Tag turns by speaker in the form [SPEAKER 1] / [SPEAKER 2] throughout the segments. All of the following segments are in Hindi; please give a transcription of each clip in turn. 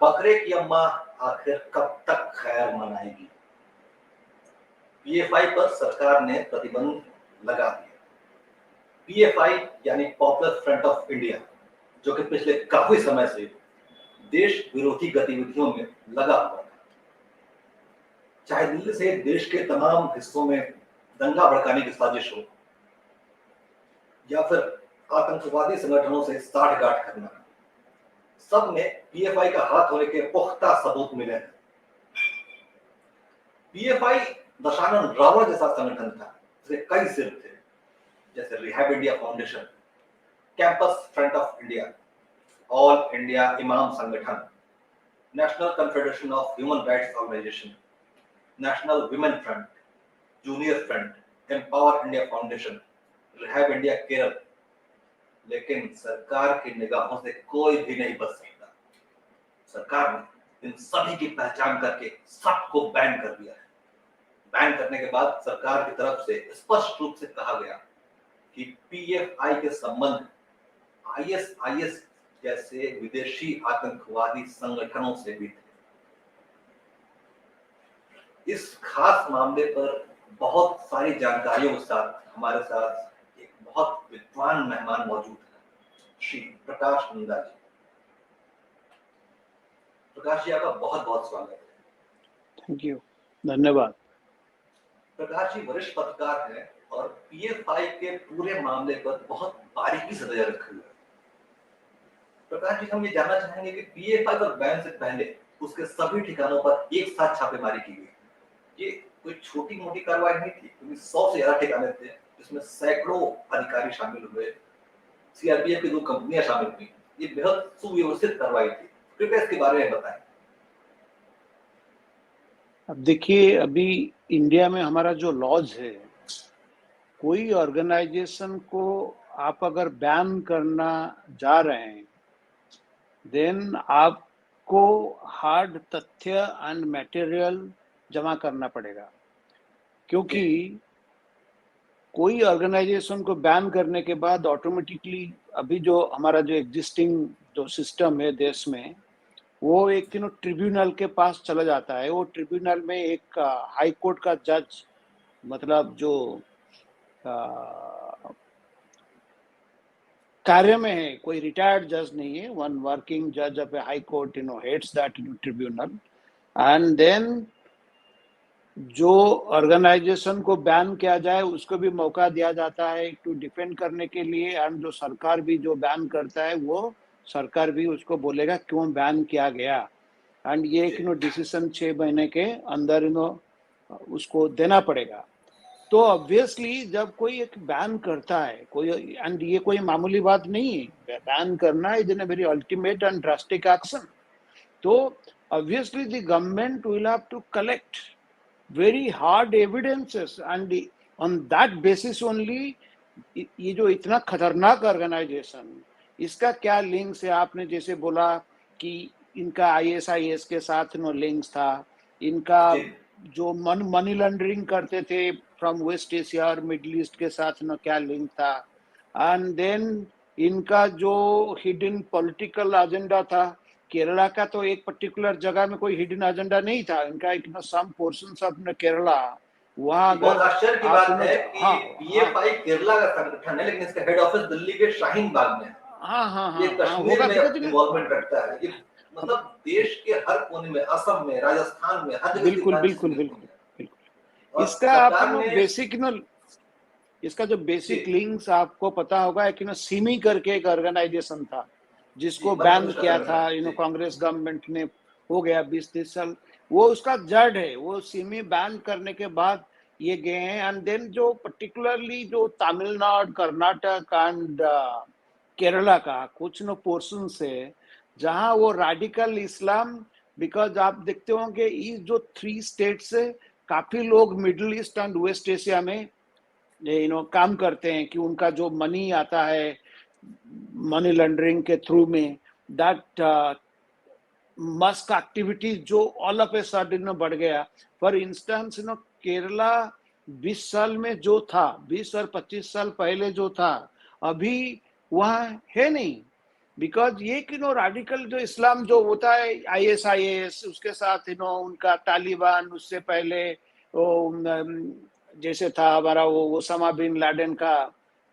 [SPEAKER 1] बकरे की अम्मा आखिर कब तक खैर मनाएगी? पीएफआई पर सरकार ने प्रतिबंध लगा दिया। पीएफआई यानी पॉपुलर फ्रंट ऑफ इंडिया, जो कि पिछले काफी समय से देश विरोधी गतिविधियों में लगा हुआ था, चाहे दिल्ली से देश के तमाम हिस्सों में दंगा भड़काने की साजिश हो या फिर आतंकवादी संगठनों से साठगांठ करना, सब में पीएफआई का हाथ होने के पुख्ता सबूत मिले हैं। पीएफआई दशानन रावण जैसा संगठन था, जिसके कई सिर थे, जैसे Rehab India Foundation, Campus Front of India, all India इमाम संगठन, National Confederation of Human Rights Organisation, National Women Front, Junior Front, Empower India Foundation, Rehab India Kerala. लेकिन सरकार की निगाहों से कोई भी नहीं बच सकता। सरकार ने इन सभी की पहचान करके सबको बैन कर दिया है। बैन करने के बाद सरकार की तरफ से स्पष्ट रूप से कहा गया कि पीएफआई के संबंध आईएसआईएस जैसे विदेशी आतंकवादी संगठनों से भी थे। इस खास मामले पर बहुत सारी जानकारियों के साथ हमारे साथ एक बहुत विद्वान मेहमान मौजूद है, श्री प्रकाश नंदा जी। प्रकाश जी, आपका बहुत बहुत स्वागत है।
[SPEAKER 2] थैंक यू, धन्यवाद।
[SPEAKER 1] प्रकाश जी वरिष्ठ पत्रकार हैं और पीएफआई के पूरे मामले पर बहुत बारीकी से नजर रखे हुए हैं। प्रकाश जी, हम ये जानना चाहेंगे कि पीएफआई पर बैन से पहले उसके सभी ठिकानों पर एक साथ छापेमारी की गई। ये कोई छोटी मोटी कार्रवाई नहीं थी, क्योंकि 100 से ज्यादा ठिकाने थे, जिसमें सैकड़ों अधिकारी शामिल हुए, सीआरपीएफ की 2 कंपनियां शामिल हुई। ये बेहद सुव्यवस्थित कार्रवाई थी। कृपया इसके बारे में बताएं।
[SPEAKER 2] अब देखिए, अभी इंडिया में हमारा जो लॉज है, कोई ऑर्गेनाइजेशन को आप अगर बैन करना जा रहे हैं, देन आपको हार्ड तथ्य एंड मटेरियल जमा करना पड़ेगा। क्योंकि कोई ऑर्गेनाइजेशन को बैन करने के बाद ऑटोमेटिकली अभी जो हमारा जो एग्जिस्टिंग जो सिस्टम है देश में, वो एक ट्रिब्यूनल के पास चला जाता है। वो ट्रिब्यूनल में एक हाई कोर्ट का जज, मतलब जो कार्य में है, कोई रिटायर्ड जज नहीं है, वन वर्किंग जज of a High Court heads that tribunal. And then जो ऑर्गेनाइजेशन को बैन किया जाए उसको भी मौका दिया जाता है टू डिफेंड करने के लिए। एंड जो सरकार भी जो बैन करता है, वो सरकार भी उसको बोलेगा क्यों बैन किया गया। एंड ये डिसीजन 6 महीने के अंदर उसको देना पड़ेगा। तो ऑब्वियसली जब कोई एक बैन करता है कोई, एंड ये कोई मामूली बात नहीं है, बैन करना is an very ultimate and drastic action. तो obviously the government will have to collect very hard evidences and on that basis only ये जो इतना खतरनाक ऑर्गेनाइजेशन, इसका क्या लिंक्स है। आपने जैसे बोला कि इनका आईएसआईएस के साथ लिंक्स था, इनका जो मनी लॉन्ड्रिंग करते थे फ्रॉम वेस्ट एशिया और मिडिल ईस्ट के साथ क्या लिंक था। एंड देन इनका जो हिडन पॉलिटिकल एजेंडा था, केरला का तो एक पर्टिकुलर जगह में कोई हिडन एजेंडा नहीं था, इनका एक सम पोर्शंस ऑफ केरला, वहां
[SPEAKER 1] बहुत आश्चर्य की बात है कि
[SPEAKER 2] हाँ,
[SPEAKER 1] पीएफआई केरला का संगठन है, लेकिन इसका हेड ऑफिस दिल्ली के शाहीन बाग में है। ये कश्मीर में इन्वॉल्वमेंट रखता है। ये मतलब देश के हर कोने में, असम में, राजस्थान में, हर जगह।
[SPEAKER 2] बिल्कुल बिल्कुल बिल्कुल बिल्कुल। इसका आप बेसिक इसका जो बेसिक लिंक्स आपको पता होगा कि सिमी करके एक ऑर्गेनाइजेशन था जिसको बैन किया था कांग्रेस गवर्नमेंट ने, हो गया 20-30 साल, वो उसका जड़ है। वो सिमी बैन करने के बाद ये गए हैं। एंड देन जो पर्टिकुलरली जो तमिलनाडु, कर्नाटक एंड केरला का कुछ पोर्शन से, जहां वो रेडिकल इस्लाम, बिकॉज आप देखते होंगे ये जो 3 स्टेट्स से काफी लोग Middle East and West Asia में काम करते हैं, कि उनका जो मनी आता है मनी लॉन्ड्रिंग के थ्रू में, दैट मस्क एक्टिविटीज जो ऑल ऑफ ए सडन बढ़ गया। फॉर इंस्टेंस केरला 20 साल में जो था, 20 और 25 साल पहले जो था, अभी वहां है नहीं। बिकॉज ये रेडिकल जो इस्लाम जो होता है ISIS, उसके साथ उनका तालिबान, उससे पहले वो जैसे था हमारा वो ओसामा बिन लादेन का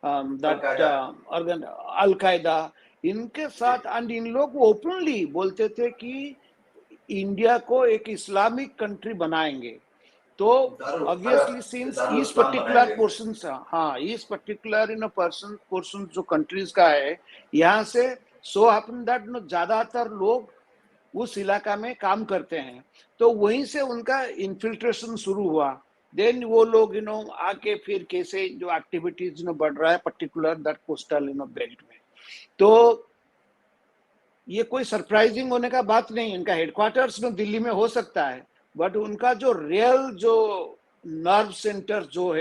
[SPEAKER 2] दैट
[SPEAKER 1] अलकायदा।
[SPEAKER 2] ऑर्गन, अल कायदा, इनके
[SPEAKER 1] जी।
[SPEAKER 2] साथ। एंड इन लोग ओपनली बोलते थे कि इंडिया को एक इस्लामिक कंट्री बनाएंगे। तो
[SPEAKER 1] दारुल
[SPEAKER 2] ऑब्वियसली
[SPEAKER 1] अरब,
[SPEAKER 2] सिंस
[SPEAKER 1] दारुल
[SPEAKER 2] इस
[SPEAKER 1] इस्लाम
[SPEAKER 2] पर्टिकुलर
[SPEAKER 1] बनाएंगे।
[SPEAKER 2] पोर्शन, हाँ इस पर्टिकुलर पोर्शन जो कंट्रीज का है, यहाँ से सो हैपन दैट ज्यादातर लोग उस इलाका में काम करते हैं, तो वहीं से उनका इन्फिल्ट्रेशन शुरू हुआ। देन वो लोग आके फिर कैसे जो एक्टिविटीज बढ़ रहा है पर्टिकुलर दैट कोस्टल बेल्ट में। तो ये कोई सरप्राइजिंग होने का बात नहीं, इनका हेडक्वार्टर्स में दिल्ली में हो सकता है, बट उनका जो रियल जो नर्व सेंटर जो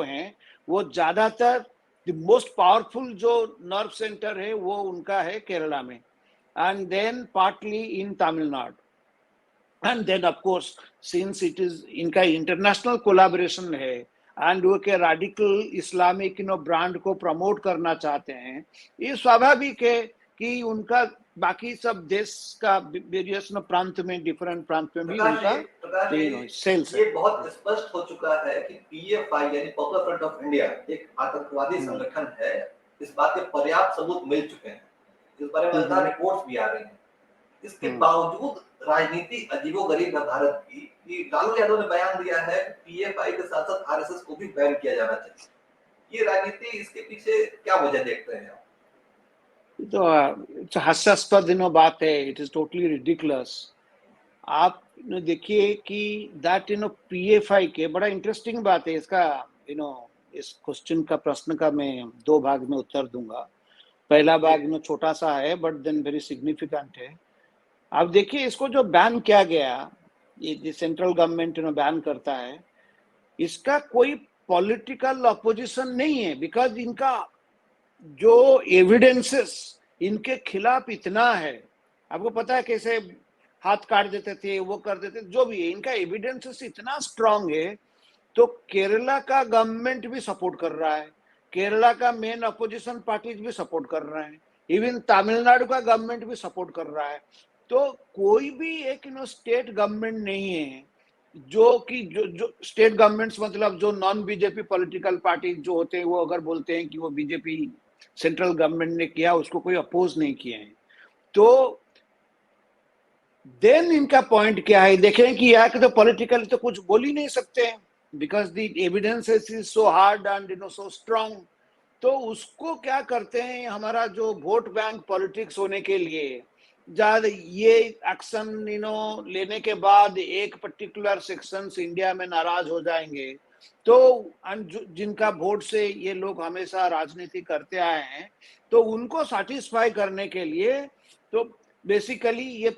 [SPEAKER 2] हैं वो ज्यादातर, द मोस्ट पावरफुल जो नर्व सेंटर है वो उनका है केरला में, and then partly in Tamil Nadu. And then of course since it is इनका इंटरनेशनल कोलैबोरेशन है एंड वो के रेडिकल इस्लामिक ब्रांड को प्रमोट करना चाहते हैं, ये स्वाभाविक है कि उनका बाकी सब देश का वेरियस प्रांत में, डिफरेंट प्रांत में भी
[SPEAKER 1] प्रकाश जी,
[SPEAKER 2] उनका
[SPEAKER 1] प्रकाश
[SPEAKER 2] सेल्स
[SPEAKER 1] जी,
[SPEAKER 2] है।
[SPEAKER 1] ये बहुत स्पष्ट हो चुका है कि PFI यानी पॉपुलर फ्रंट ऑफ इंडिया एक आतंकवादी
[SPEAKER 2] हम्म,
[SPEAKER 1] संगठन है। इस बात के पर्याप्त सबूत मिल चुके हैं, इस बारे में लगातार
[SPEAKER 2] हम्म,
[SPEAKER 1] रिपोर्ट्स भी आ रही हैं। इसके
[SPEAKER 2] हम्म,
[SPEAKER 1] बावजूद राजनीति अजीबोगरीब है भारत की कि लालू यादव ने बयान दिया है कि PFI के साथ साथ RSS को भी बैन किया जाना चाहिए। ये राजनीति, इसके पीछे क्या वजह देखते हैं आप?
[SPEAKER 2] तो हास्यास्पद बात है, इट इज टोटली रिडिकुलस। आप देखिए कि दैट PFI के, बड़ा इंटरेस्टिंग बात है इसका, इस क्वेश्चन का, प्रश्न का मैं दो भाग में उत्तर दूंगा। पहला
[SPEAKER 1] जी।
[SPEAKER 2] भाग छोटा सा है बट देन वेरी सिग्निफिकेंट है। आप देखिए इसको जो बैन किया गया, ये सेंट्रल गवर्नमेंट बैन करता है, इसका कोई पॉलिटिकल अपोजिशन नहीं है, बिकॉज इनका जो एविडेंसेस इनके खिलाफ इतना है। आपको पता है कैसे हाथ काट देते थे, वो कर देते थे, जो भी है, इनका एविडेंसेस इतना स्ट्रांग है। तो केरला का गवर्नमेंट भी सपोर्ट कर रहा है, केरला का मेन अपोजिशन पार्टीज भी सपोर्ट कर रहे हैं, इवन तमिलनाडु का गवर्नमेंट भी सपोर्ट कर रहा है। तो कोई भी एक स्टेट गवर्नमेंट नहीं है जो कि जो स्टेट गवर्नमेंट्स, मतलब जो नॉन बीजेपी पॉलिटिकल पार्टी जो होते हैं, वो अगर बोलते हैं कि वो बीजेपी सेंट्रल गवर्नमेंट ने किया, उसको कोई अपोज नहीं किए हैं। तो देन इनका पॉइंट क्या है, देखें कि यहाँ के तो पॉलिटिकल तो कुछ बोल ही नहीं सकते हैं, because the evidence is so hard and so strong. तो उसको क्या करते हैं, हमारा जो वोट बैंक पॉलिटिक्स होने के लिए ज्यादा ये एक्शन लेने के बाद एक पर्टिकुलर सेक्शंस इंडिया में नाराज हो जाएंगे। तो जिनका वोट से ये लोग हमेशा राजनीति करते आए हैं, तो उनको सेटिस्फाई करने के लिए, तो बेसिकली ये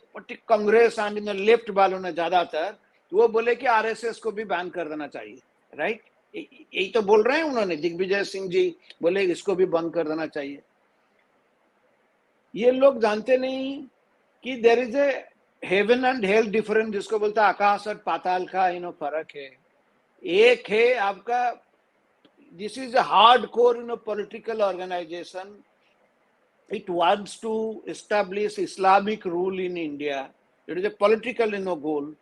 [SPEAKER 2] कांग्रेस एंड लेफ्ट वालों ने ज्यादातर, तो वो बोले कि RSS को भी बैन कर देना चाहिए, राइट? यही तो बोल रहे हैं उन्होंने, दिग्विजय सिंह जी बोले इसको भी बंद कर देना चाहिए। ये लोग जानते नहीं कि there is a heaven and hell difference, जिसको बोलता है आकाश और पाताल का फर्क है। एक है आपका, this is a hardcore political organization. It wants to establish Islamic rule in India. It is a political goal.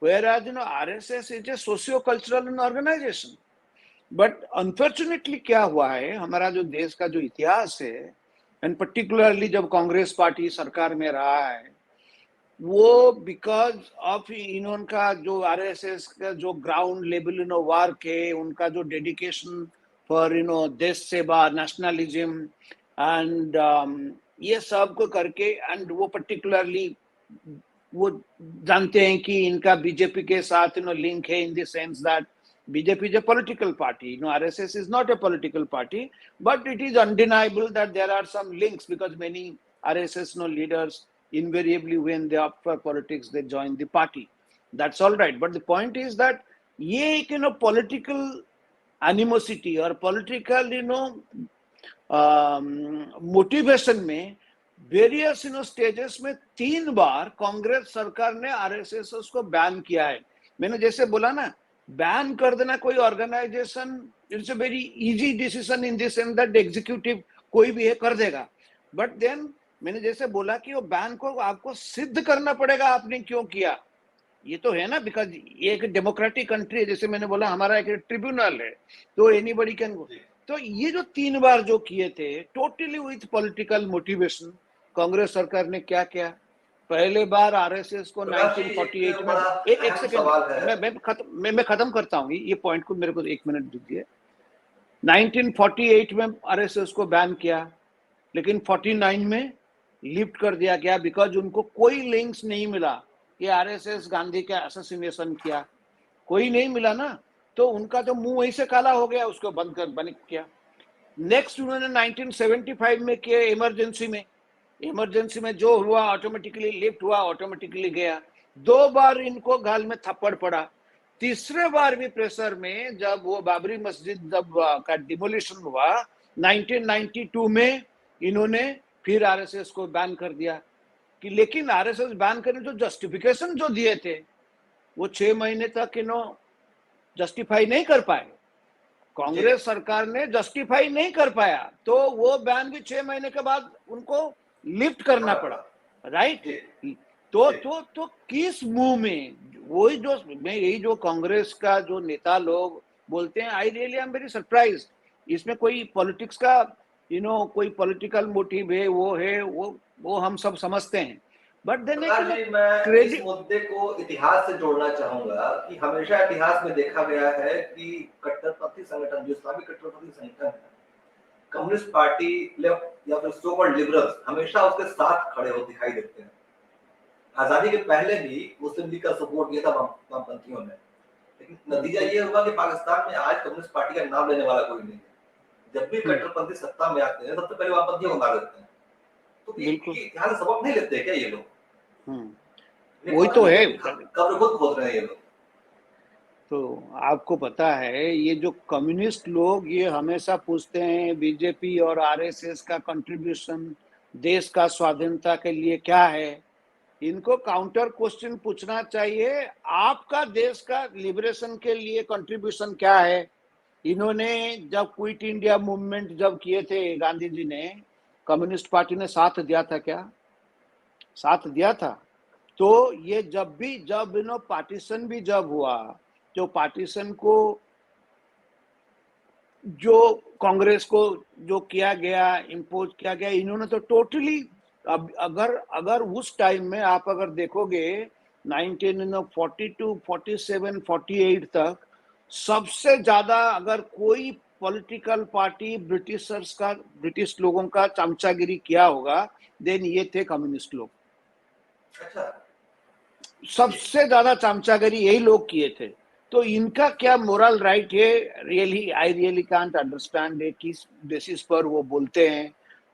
[SPEAKER 2] Whereas RSS is a socio-cultural organization. But unfortunately क्या हुआ है, हमारा जो देश का जो इतिहास है, एंड पर्टिकुलरली जब कांग्रेस पार्टी सरकार में रहा है, वो बिकॉज ऑफ इनका जो RSS का जो ग्राउंड लेवल वर्क है, उनका जो डेडिकेशन फॉर देश सेवा, नेशनलिज्म एंड ये सब को करके, एंड वो पर्टिकुलरली वो जानते हैं कि इनका बीजेपी के साथ लिंक है, in the sense that BJP is a political party. RSS is not a political party, but it is undeniable that there are some links, because many RSS leaders invariably, when they opt for politics, they join the party. That's all right. But the point is that ये एक political animosity और political motivation में वेरियस स्टेजेस में 3 बार कांग्रेस सरकार ने RSS को बैन किया है। मैंने जैसे बोला ना, बैन कर देना कोई organisation, it's a very easy decision in this sense that executive कोई भी है कर देगा, बट देन मैंने जैसे बोला कि वो बैन को आपको सिद्ध करना पड़ेगा आपने क्यों किया, ये तो है ना, बिकॉज ये एक डेमोक्रेटिक कंट्री है, जैसे मैंने बोला हमारा एक ट्रिब्यूनल है, तो एनीबडी कैन गो। तो ये जो 3 बार जो किए थे totally with political motivation, Congress सरकार ने क्या किया, पहले बार आरएसएस को
[SPEAKER 1] प्रकाश जी,
[SPEAKER 2] 1948
[SPEAKER 1] एक
[SPEAKER 2] में,
[SPEAKER 1] बड़ा
[SPEAKER 2] एक
[SPEAKER 1] अहम
[SPEAKER 2] सेकंड,
[SPEAKER 1] सवाल है।
[SPEAKER 2] मैं खत्म करता हूँ ये पॉइंट को, मेरे को 1 मिनट दीजिए। 1948 में आरएसएस को बैन किया, लेकिन 49 में लिफ्ट कर दिया गया, बिकॉज उनको कोई लिंक्स नहीं मिला कि आरएसएस गांधी का असैसिनेशन किया, कोई नहीं मिला ना, तो उनका तो मुंह वहीं से काला हो गया, उसको बंद किया। नेक्स्ट उन्होंने 1975 में किया, इमरजेंसी में जो हुआ ऑटोमेटिकली लिफ्ट हुआ, ऑटोमेटिकली गया। 2 बार इनको गाल में थप्पड़ पड़ा। तीसरे बार भी प्रेशर में, जब वो बाबरी मस्जिद जब का डिमोलिशन हुआ 1992 में, इन्होंने फिर आरएसएस को बैन कर दिया कि, लेकिन आरएसएस बैन करने जो जस्टिफिकेशन जो दिए थे वो 6 महीने तक जस्टिफाई नहीं कर पाए, कांग्रेस सरकार ने जस्टिफाई नहीं कर पाया, तो वो बैन भी 6 महीने के बाद उनको लिफ्ट करना पड़ा, राइट। तो किस मुंह में, वही जो मैं, यही जो कांग्रेस का जो नेता लोग बोलते हैं, I really am very surprise, इसमें कोई पॉलिटिक्स का कोई पॉलिटिकल मोटिव है, वो हम सब समझते हैं, बट देन
[SPEAKER 1] प्रकाश जी, मैं इस मुद्दे को इतिहास से जोड़ना चाहूंगा कि हमेशा इतिहास में देखा गया है कि कट्टरपंथी संगठन, जो इस्लामिक कट्टरपंथी संगठन है, कम्युनिस्ट पार्टी लेफ्ट या फिर सो कॉल्ड लिबरल्स, हमेशा उसके साथ खड़े हो दिखाई देते हैं। आजादी के पहले भी मुस्लिम लीग का सपोर्ट किया था वामपंथियों ने, लेकिन नतीजा ये हुआ कि पाकिस्तान में आज कम्युनिस्ट पार्टी का नाम लेने वाला कोई नहीं है। जब भी कट्टरपंथी सत्ता में आते हैं, सबसे पहले वामपंथियों को मार देते हैं। तो इतिहास से सबक नहीं लेते क्या ये लोग?
[SPEAKER 2] वही तो है,
[SPEAKER 1] कब्र खुद खोद रहे हैं ये लोग।
[SPEAKER 2] तो आपको पता है, ये जो कम्युनिस्ट लोग ये हमेशा पूछते हैं बीजेपी और आरएसएस का कंट्रीब्यूशन देश का स्वाधीनता के लिए क्या है। इनको काउंटर क्वेश्चन पूछना चाहिए, आपका देश का लिबरेशन के लिए कंट्रीब्यूशन क्या है। इन्होंने जब क्विट इंडिया मूवमेंट जब किए थे गांधी जी ने, कम्युनिस्ट पार्टी ने साथ दिया था क्या? साथ दिया था। तो ये जब पार्टीशन भी जब हुआ, जो पार्टीशन को जो कांग्रेस को जो किया गया, इम्पोज किया गया, इन्होंने तो टोटली, अब अगर उस टाइम में आप अगर देखोगे 1942, 47, 48 तक सबसे ज्यादा अगर कोई पॉलिटिकल पार्टी ब्रिटिश लोगों का चमचागिरी किया होगा, देन ये थे कम्युनिस्ट लोग। सबसे ज्यादा चमचागिरी यही लोग किए थे। तो इनका क्या मोरल राइट है, आई रियली कांट अंडरस्टैंड है, किस बेसिस पर वो बोलते हैं।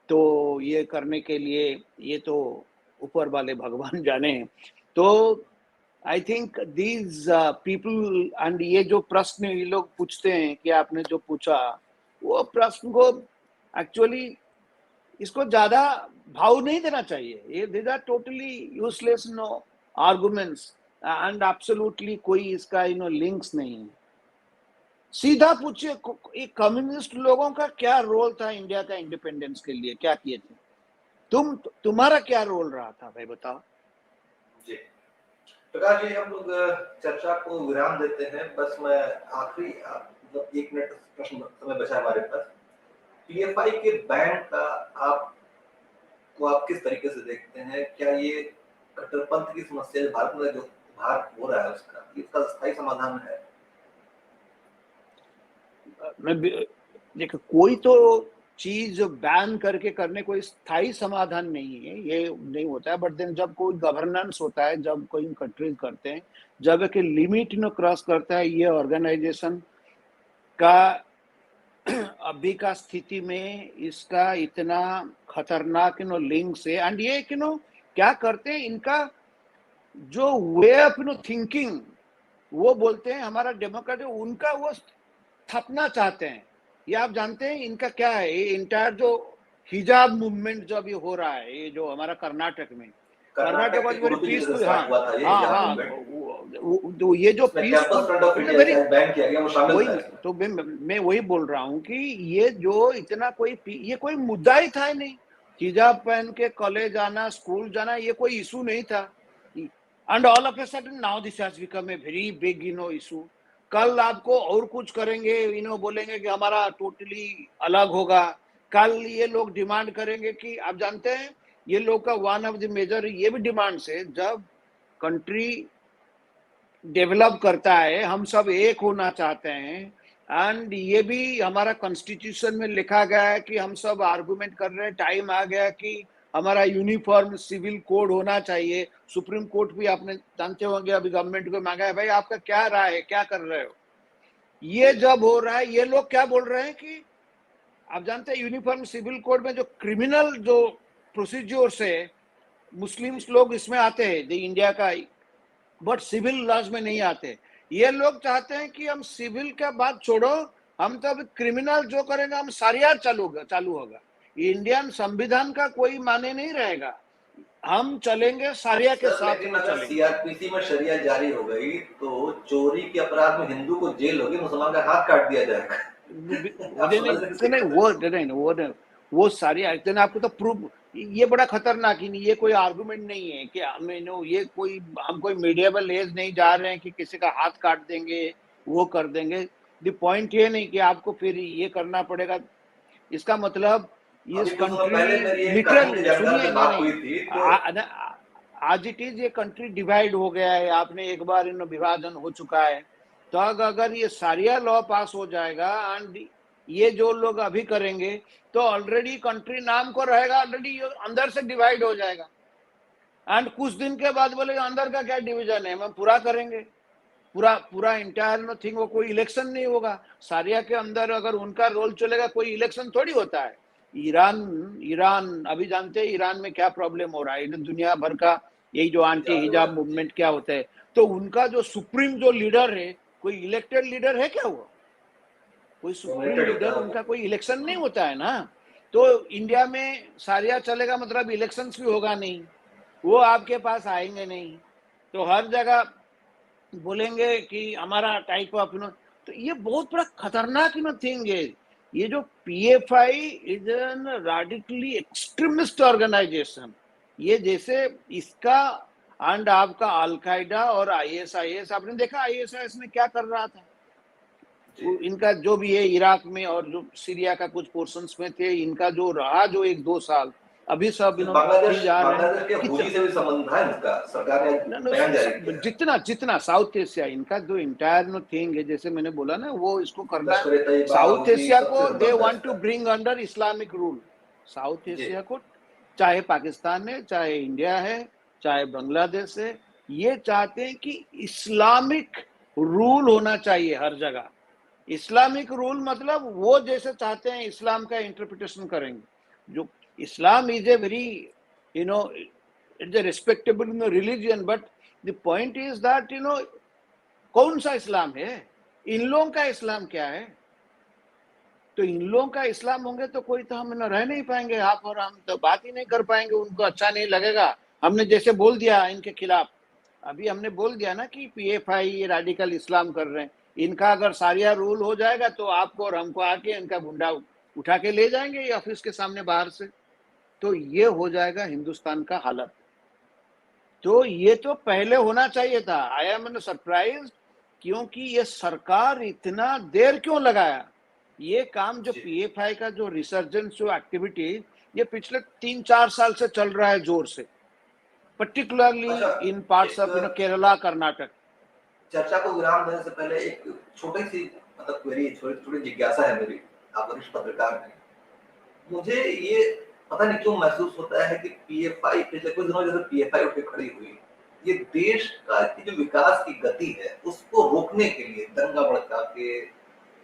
[SPEAKER 2] तो ये करने के लिए ये तो ऊपर वाले भगवान जाने। तो I think these people, and ये जो प्रश्न ये लोग पूछते हैं कि आपने जो पूछा, वो प्रश्न को एक्चुअली इसको ज्यादा भाव नहीं देना चाहिए। These are totally useless arguments and absolutely कोई इसका लिंक्स नहीं है। सीधा पूछिए, कम्युनिस्ट लोगों का क्या रोल था इंडिया का इंडिपेंडेंस के लिए, क्या किए थे? तुम्हारा क्या रोल रहा था भाई, बताओ।
[SPEAKER 1] जी प्रकाश जी, हम लोग चर्चा को विराम देते हैं। बस मैं आखिरी 1 मिनट प्रश्न समय बचा हमारे पास। पीएफआई के बैन का आप किस तरीके से देखते हैं? क्या ये कट्टरपंथ की समस्या भारत में जो भार हो रहा है उसका इसका स्थायी समाधान है?
[SPEAKER 2] देखो, कोई तो चीज बैन करके करने कोई स्थायी समाधान नहीं है, ये नहीं होता है। बट देन जब कोई गवर्नेंस होता है, जब कोई कंट्रीज करते हैं, जब एक लिमिट क्रॉस करता है, ये ऑर्गेनाइजेशन का अभी का स्थिति में इसका इतना खतरनाक लिंक्स है। एंड ये क्या करते हैं, इनका जो वे ऑफ थिंकिंग, वो बोलते हैं हमारा डेमोक्रेटिक, उनका वो थपना चाहते हैं। ये आप जानते हैं इनका क्या है, ये इंटायर जो हिजाब मूवमेंट जो अभी हो रहा है, ये जो हमारा कर्नाटक में, कर्नाटक वाज वेरी पीसफुल। हाँ, ये जो पीसफुल
[SPEAKER 1] बैन किया गया वो शामिल था।
[SPEAKER 2] तो मैं वही बोल रहा हूँ कि ये जो इतना ये कोई मुद्दा ही था नहीं। हिजाब पहन के कॉलेज आना, स्कूल जाना, ये कोई इशू नहीं था। And all of a sudden now this has become a very big issue. कल आपको और कुछ करेंगे, बोलेंगे कि हमारा टोटली अलग होगा। कल ये लोग डिमांड करेंगे कि आप जानते हैं, ये लोग का वन ऑफ द मेजर ये भी डिमांड्स है, जब कंट्री डेवलप करता है हम सब एक होना चाहते हैं। एंड ये भी हमारा कॉन्स्टिट्यूशन में लिखा गया है कि हम सब आर्गुमेंट कर रहे हैं, टाइम आ गया कि हमारा यूनिफॉर्म सिविल कोड होना चाहिए। सुप्रीम कोर्ट भी आपने जानते होंगे अभी गवर्नमेंट को मांगा है, भाई आपका क्या राय है, क्या कर रहे हो। ये जब हो रहा है, ये लोग क्या बोल रहे हैं कि आप जानते हैं यूनिफॉर्म सिविल कोड में जो क्रिमिनल जो प्रोसीजर्स है, मुस्लिम्स लोग इसमें आते हैं इंडिया का, बट सिविल लॉज में नहीं आते। ये लोग चाहते हैं कि हम सिविल का बात छोड़ो, हम तो अभी क्रिमिनल जो करेंगे हम शरिया चालू होगा। इंडियन संविधान का कोई माने नहीं रहेगा, हम चलेंगे शरिया के साथ
[SPEAKER 1] लेकिन
[SPEAKER 2] में
[SPEAKER 1] अगर
[SPEAKER 2] चलेंगे।
[SPEAKER 1] सीआरपीसी में शरिया जारी हो गई तो चोरी के अपराध में हिंदू को जेल होगी, मुसलमान का हाथ काट दिया जाएगा।
[SPEAKER 2] वो सारी एक्शन आपको तो प्रूफ, ये बड़ा खतरनाक ही नहीं, ये कोई आर्गुमेंट नहीं है कि हमें ये कोई हम कोई मीडिएबल एज नहीं जा रहे हैं कि किसी का हाथ काट देंगे, वो कर देंगे। द पॉइंट ये नहीं कि आपको फिर ये करना पड़ेगा। इसका मतलब इस
[SPEAKER 1] अभी कुछ समय
[SPEAKER 2] कंट्री
[SPEAKER 1] पहले मेरी एक
[SPEAKER 2] लिटरल,
[SPEAKER 1] कानूनी जानकार
[SPEAKER 2] सुनिए
[SPEAKER 1] से
[SPEAKER 2] नहीं
[SPEAKER 1] बात
[SPEAKER 2] नहीं
[SPEAKER 1] हुई थी तो
[SPEAKER 2] आज इट इज ये कंट्री डिवाइड हो गया है, आपने एक बार इन विभाजन हो चुका है। तो अगर ये सारिया लॉ पास हो जाएगा एंड ये जो लोग अभी करेंगे तो ऑलरेडी कंट्री नाम को रहेगा, ऑलरेडी अंदर से डिवाइड हो जाएगा। एंड कुछ दिन के बाद बोले अंदर का क्या डिवीजन है, हम पूरा करेंगे, पूरा इंटायर थिंग, वो कोई इलेक्शन नहीं होगा। सारिया के अंदर अगर उनका रोल चलेगा, कोई इलेक्शन थोड़ी होता है। ईरान अभी जानते हैं ईरान में क्या प्रॉब्लम हो रहा है, दुनिया भर का यही जो एंटी हिजाब मूवमेंट क्या होता है। तो उनका जो सुप्रीम जो लीडर है, कोई इलेक्टेड लीडर है क्या? वो कोई सुप्रीम लीडर, उनका कोई इलेक्शन नहीं होता है ना। तो इंडिया में सारिया चलेगा मतलब इलेक्शंस भी होगा नहीं, वो आपके पास आएंगे नहीं। तो हर जगह बोलेंगे कि हमारा टाइप ऑफ तो ये बहुत बड़ा खतरनाक थिंग है। ये जो PFI is an radically extremist organisation, ये जैसे इसका एंड आपका अलकायदा और आईएसआईएस, आपने देखा आईएसआईएस में क्या कर रहा था। इनका जो भी है इराक में और जो सीरिया का कुछ पोर्शंस में थे, इनका जो रहा जो 1-2 साल, अभी सब
[SPEAKER 1] बांग्लादेश
[SPEAKER 2] जा रहे हैं
[SPEAKER 1] के हुजी से भी संबंध है इनका, सरकार ने बयान जारी किया।
[SPEAKER 2] जितना साउथ एशिया इनका जो इंटायर थिंग है, जैसे मैंने बोला ना, वो इसको करना है
[SPEAKER 1] तैयबा,
[SPEAKER 2] साउथ एशिया को,
[SPEAKER 1] सबसे
[SPEAKER 2] दे
[SPEAKER 1] संबंध है
[SPEAKER 2] वांट टू
[SPEAKER 1] इसका।
[SPEAKER 2] Bring under Islamic rule. South Asia को, चाहे पाकिस्तान है, चाहे इंडिया है, चाहे बांग्लादेश है, ये चाहते हैं कि इस्लामिक रूल होना चाहिए हर जगह। इस्लामिक रूल मतलब वो जैसे चाहते हैं इस्लाम का इंटरप्रिटेशन करेंगे। जो Islam is a very it's a respectable religion, but the point is that कौन सा इस्लाम है, इन लोगों का इस्लाम क्या है। तो इन लोगों का इस्लाम होंगे तो कोई तो हम रह नहीं पाएंगे, आप और हम तो बात ही नहीं कर पाएंगे, उनको अच्छा नहीं लगेगा। हमने जैसे बोल दिया इनके खिलाफ, अभी हमने बोल दिया ना कि पीएफआई ये रेडिकल इस्लाम कर रहे हैं, इनका अगर सारिया रूल हो जाएगा तो आपको और हमको आके इनका गुंडा उठा के ले जाएंगे ऑफिस के सामने बाहर से। तो ये हो जाएगा हिंदुस्तान का हालत। तो ये तो पहले होना चाहिए था। आई एम सरप्राइज, क्योंकि ये सरकार इतना देर क्यों लगाया। ये काम जो पीएफआई का जो रिसर्जेंस जो एक्टिविटी, ये पिछले 3-4 साल से चल रहा है जोर से, particularly in parts of Kerala, Karnataka.
[SPEAKER 1] चर्चा को विराम देने से पहले एक छोटी सी मतलब क्वेरी, छोटी जिज्ञासा है मेरी, आप वरिष्ठ पत्रकार हैं। मुझे ये पता नहीं क्यों महसूस होता है कि पीएफआई पिछले कुछ दिनों जैसे पीएफआई उठ के खड़ी हुई, ये देश का जो विकास की गति है उसको रोकने के लिए दंगा भड़का के,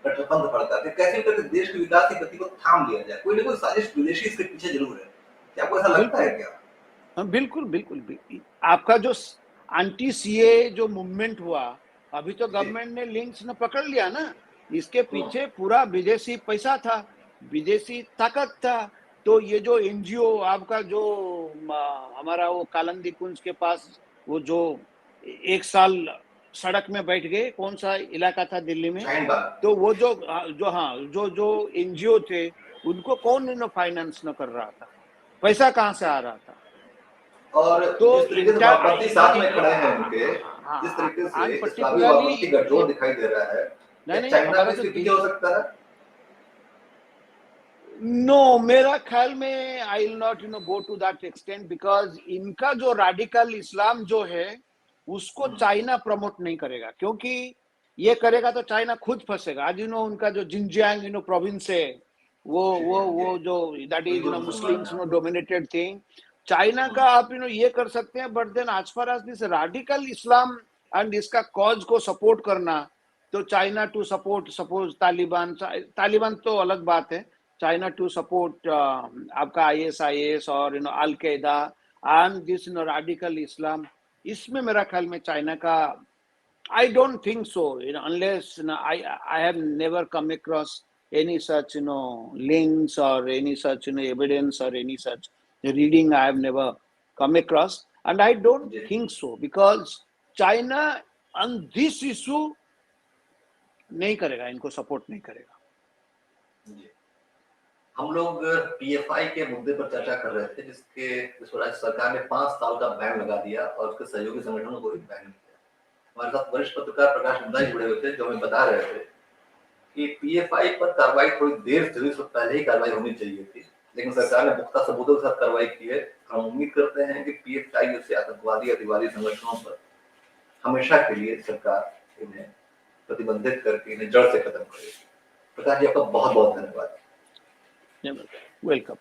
[SPEAKER 1] कट्टरपंथ भड़का के कैसे करके देश के विकास की गति को थाम लिया जाए। कोई ना कोई साजिश विदेशी इसके पीछे जरूर है, क्या आपको ऐसा लगता है क्या?
[SPEAKER 2] बिल्कुल बिल्कुल। आपका जो एंटी सीए जो मूवमेंट हुआ, अभी तो गवर्नमेंट ने लिंक्स ने पकड़ लिया ना, इसके पीछे पूरा विदेशी पैसा था, विदेशी ताकत था। तो ये जो एनजीओ आपका जो हमारा वो कालंदी कुंज के पास वो जो 1 साल सड़क में बैठ गए, कौन सा इलाका था दिल्ली में, तो वो जो एनजीओ थे उनको कौन फाइनेंस न कर रहा था। पैसा कहाँ से आ रहा था?
[SPEAKER 1] और
[SPEAKER 2] तो
[SPEAKER 1] जिस तरीके से वामपंथी साथ में खड़े हैं उनके, जिस तरीके से
[SPEAKER 2] एंड
[SPEAKER 1] इस्लामी वामपंथी
[SPEAKER 2] पर्टिकुलरली
[SPEAKER 1] गठजोड़ दिखाई दे रहा है,
[SPEAKER 2] नहीं
[SPEAKER 1] क्या
[SPEAKER 2] नहीं
[SPEAKER 1] चाइना
[SPEAKER 2] हमारा
[SPEAKER 1] भी
[SPEAKER 2] जो
[SPEAKER 1] इसके पीछे हो सकता है?
[SPEAKER 2] नो, मेरा ख्याल में I will not go to that extent, because इनका जो रेडिकल इस्लाम जो है उसको चाइना प्रमोट नहीं करेगा, क्योंकि ये करेगा तो चाइना खुद फंसेगा। आज उनका जो जिनजियांग प्रोविंस है, वो जो दैट इज
[SPEAKER 1] उइगुर मुसलमान
[SPEAKER 2] मुस्लिम्स
[SPEAKER 1] हैं।
[SPEAKER 2] डोमिनेटेड थिंग, चाइना का आप ये कर सकते हैं, but then as far as this radical Islam and इसका कॉज को सपोर्ट करना, तो China to support suppose Taliban, Taliban तो अलग बात है, China to support आपका ISIS और अल कायदा एंड दिस radical Islam, इसमें मेरा ख्याल में चाइना का I don't think so, unless I have never come across any such links or any such evidence or any such reading I have never come across, and I don't
[SPEAKER 1] ji
[SPEAKER 2] think so, because China on this issue नहीं करेगा, इनको सपोर्ट नहीं करेगा।
[SPEAKER 1] जी हम लोग पीएफआई के मुद्दे पर चर्चा कर रहे थे, जिस पर राज्य सरकार ने 5 साल का बैन लगा दिया और उसके सहयोगी संगठनों को भी बैन किया। हमारे साथ वरिष्ठ पत्रकार प्रकाश मुंडा जी जुड़े हुए थे, जो हमें बता रहे थे कि पीएफआई पर कार्रवाई थोड़ी देर से हुई, उससे पहले ही कार्रवाई होनी चाहिए थी, लेकिन सरकार ने पुख्ता सबूतों के साथ कार्रवाई की है। हम उम्मीद करते हैं कि पीएफआई जैसे आतंकवादी अतिवादी संगठनों पर हमेशा के लिए सरकार इन्हें प्रतिबंधित करके इन्हें जड़ से खत्म करेगी। प्रकाश जी, आपका बहुत बहुत धन्यवाद।
[SPEAKER 2] वेलकम।